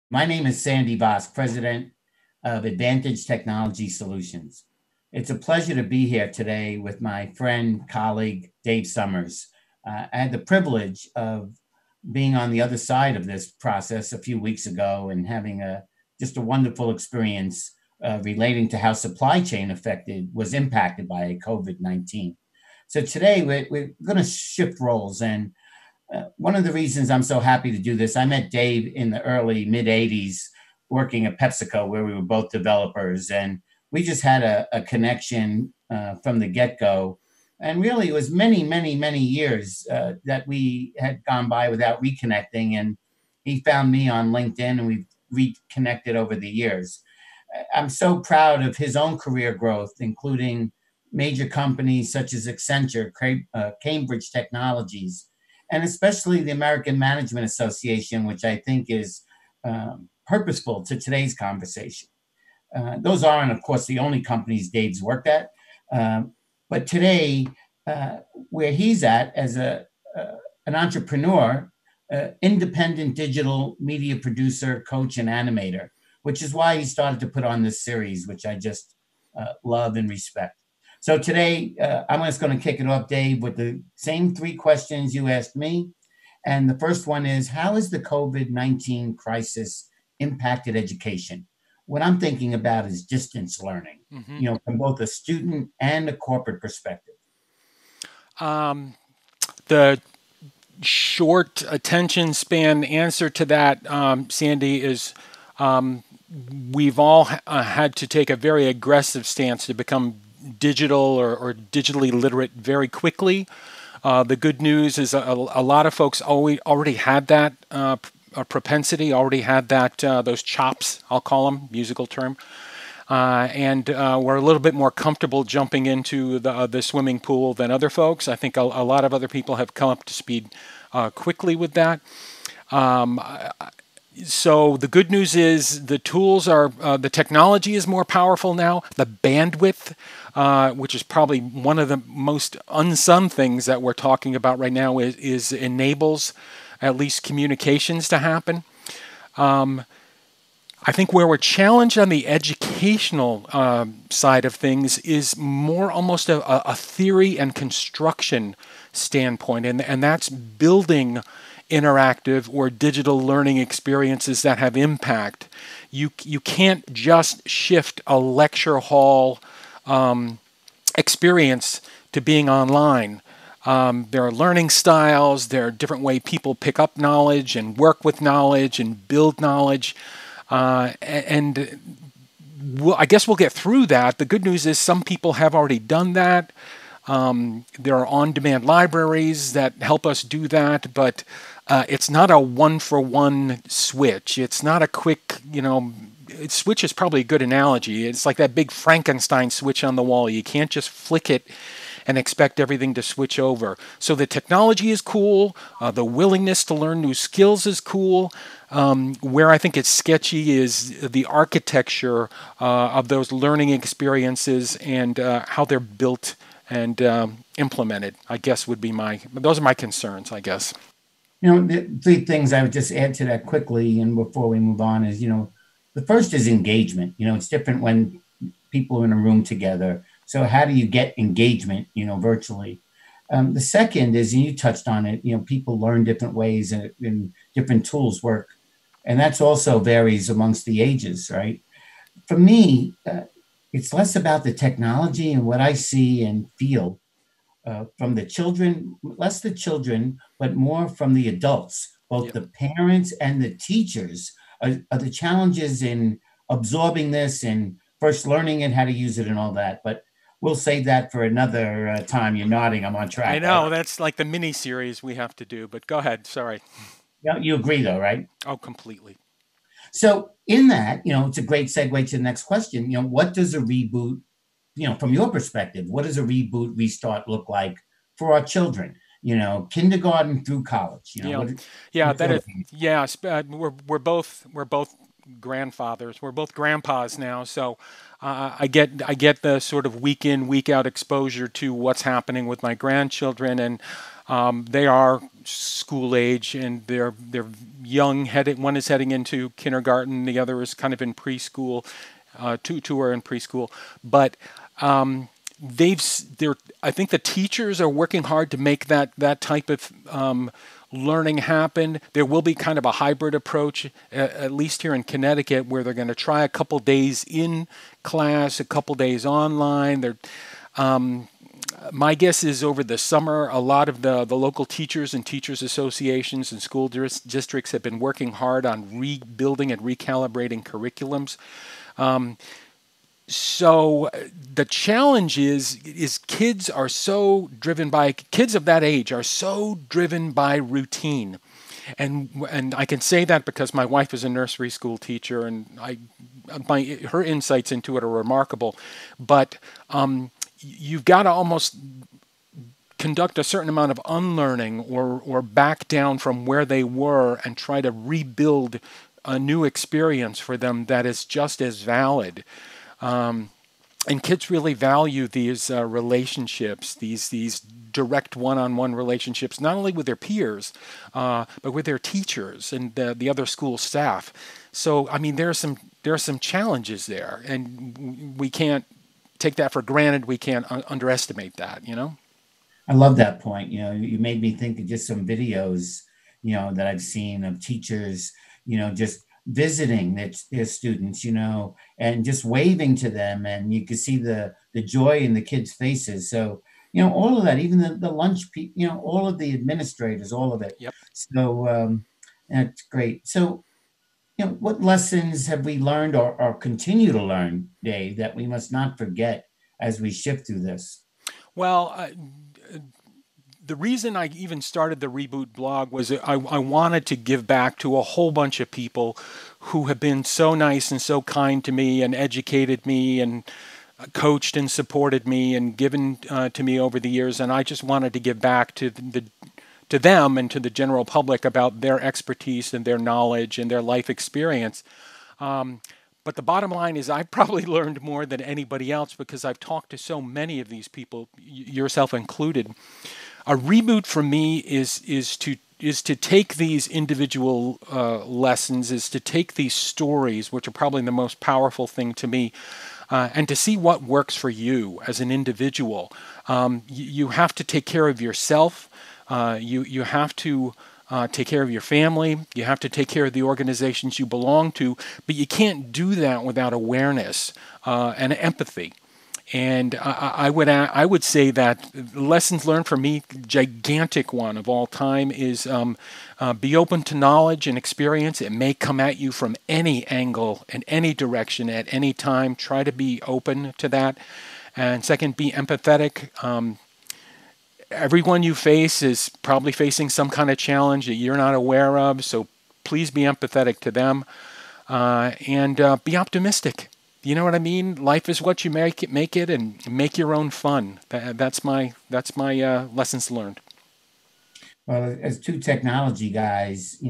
My name is Sandy Vosk, President of Advantage Technology Solutions. It's a pleasure to be here today with my friend, colleague, Dave Summers. I had the privilege of being on the other side of this process a few weeks ago and having just a wonderful experience relating to how supply chain was impacted by COVID-19. So today we're going to shift roles, and one of the reasons I'm so happy to do this, I met Dave in the early mid 80s working at PepsiCo, where we were both developers. And we just had a connection from the get go. And really, it was many, many, many years that we had gone by without reconnecting. And he found me on LinkedIn, and we've reconnected over the years. I'm so proud of his own career growth, including major companies such as Accenture, Cambridge Technologies, and especially the American Management Association, which I think is purposeful to today's conversation. Those aren't, of course, the only companies Dave's worked at, but today, where he's at as an entrepreneur, independent digital media producer, coach, and animator, which is why he started to put on this series, which I just love and respect. So today, I'm just going to kick it off, Dave, with the same three questions you asked me. And the first one is, how has the COVID-19 crisis impacted education? What I'm thinking about is distance learning, Hmm. from both a student and a corporate perspective. The short attention span answer to that, Sandy, is we've all had to take a very aggressive stance to become digital or digitally literate very quickly. The good news is a lot of folks already had that a propensity, already had that those chops, I'll call them, musical term. And we're a little bit more comfortable jumping into the swimming pool than other folks. I think a lot of other people have come up to speed quickly with that. Um, so the good news is the technology is more powerful now. The bandwidth, which is probably one of the most unsung things that we're talking about right now, is enables at least communications to happen. Um, I think where we're challenged on the educational side of things is more almost a theory and construction standpoint, and that's building interactive or digital learning experiences that have impact. You can't just shift a lecture hall experience to being online. There are learning styles, there are different ways people pick up knowledge and work with knowledge and build knowledge. And I guess we'll get through that. The good news is some people have already done that. There are on-demand libraries that help us do that, but it's not a one-for-one switch. It's not a quick, switch is probably a good analogy. It's like that big Frankenstein switch on the wall. You can't just flick it and expect everything to switch over. So the technology is cool. The willingness to learn new skills is cool. Where I think it's sketchy is the architecture of those learning experiences and how they're built and implemented. I guess those are my concerns, I guess. The three things I would just add to that quickly, and before we move on, is the first is engagement. It's different when people are in a room together. So how do you get engagement, virtually? The second is, and you touched on it, people learn different ways and different tools work. And that's also varies amongst the ages, right? For me, it's less about the technology and what I see and feel from the children, less the children, but more from the adults, both Yep. the parents and the teachers, are the challenges in absorbing this and first learning it, how to use it, and all that. But we'll save that for another time. You're nodding. I'm on I track, right? know that's like the mini series we have to do, but go ahead. Sorry. Yeah, you agree, though, right? Oh, completely. So, in that, it's a great segue to the next question. What does a reboot, from your perspective, what does a reboot restart look like for our children? Kindergarten through college. Yeah, yeah, Your that thought is. opinion. Yeah, we're both grandfathers. We're both grandpas now, so I get the sort of week in week out exposure to what's happening with my grandchildren, and They are school age, and they're young. One is heading into kindergarten, the other is kind of in preschool. Two are in preschool, but they're. I think the teachers are working hard to make that type of learning happen. There will be kind of a hybrid approach, at least here in Connecticut, where they're going to try a couple days in class, a couple days online. My guess is over the summer, a lot of the local teachers and teachers associations and school districts have been working hard on rebuilding and recalibrating curriculums. So the challenge is kids of that age are so driven by routine. And I can say that because my wife is a nursery school teacher, and her insights into it are remarkable. But you've got to almost conduct a certain amount of unlearning or back down from where they were and try to rebuild a new experience for them that is just as valid. And kids really value these relationships, these direct one-on-one relationships, not only with their peers, but with their teachers and the other school staff. So, I mean, there are some challenges there, and we can't take that for granted. We can't underestimate that, you know? I love that point. You made me think of just some videos, that I've seen of teachers, just visiting their students, and just waving to them, and you could see the joy in the kids' faces. So, all of that, even the lunch people, all of the administrators, all of it. Yep. So that's great. So, what lessons have we learned or continue to learn, Dave, that we must not forget as we shift through this? Well, the reason I even started the Reboot blog was I wanted to give back to a whole bunch of people who have been so nice and so kind to me and educated me and coached and supported me and given to me over the years. And I just wanted to give back to them and to the general public about their expertise and their knowledge and their life experience. But the bottom line is I've probably learned more than anybody else because I've talked to so many of these people, yourself included. A reboot for me is to take these individual lessons, is to take these stories, which are probably the most powerful thing to me, and to see what works for you as an individual. You have to take care of yourself. You have to take care of your family. You have to take care of the organizations you belong to, but you can't do that without awareness and empathy. And I would say that lessons learned for me, gigantic one of all time, is be open to knowledge and experience. It may come at you from any angle, in any direction, at any time. Try to be open to that. And second, be empathetic. Everyone you face is probably facing some kind of challenge that you're not aware of, so please be empathetic to them, and be optimistic. You know what I mean? Life is what you make it, and make your own fun. That's my lessons learned. Well, as two technology guys,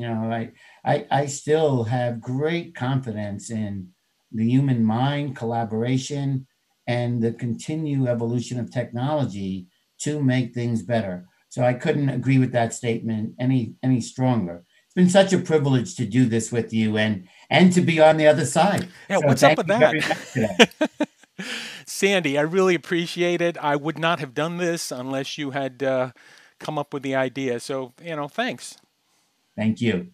I still have great confidence in the human mind, collaboration, and the continued evolution of technology to make things better. So I couldn't agree with that statement any stronger. It's been such a privilege to do this with you and to be on the other side. Yeah, So what's up thank with you that? very much today. Sandy, I really appreciate it. I would not have done this unless you had come up with the idea. So, thanks. Thank you.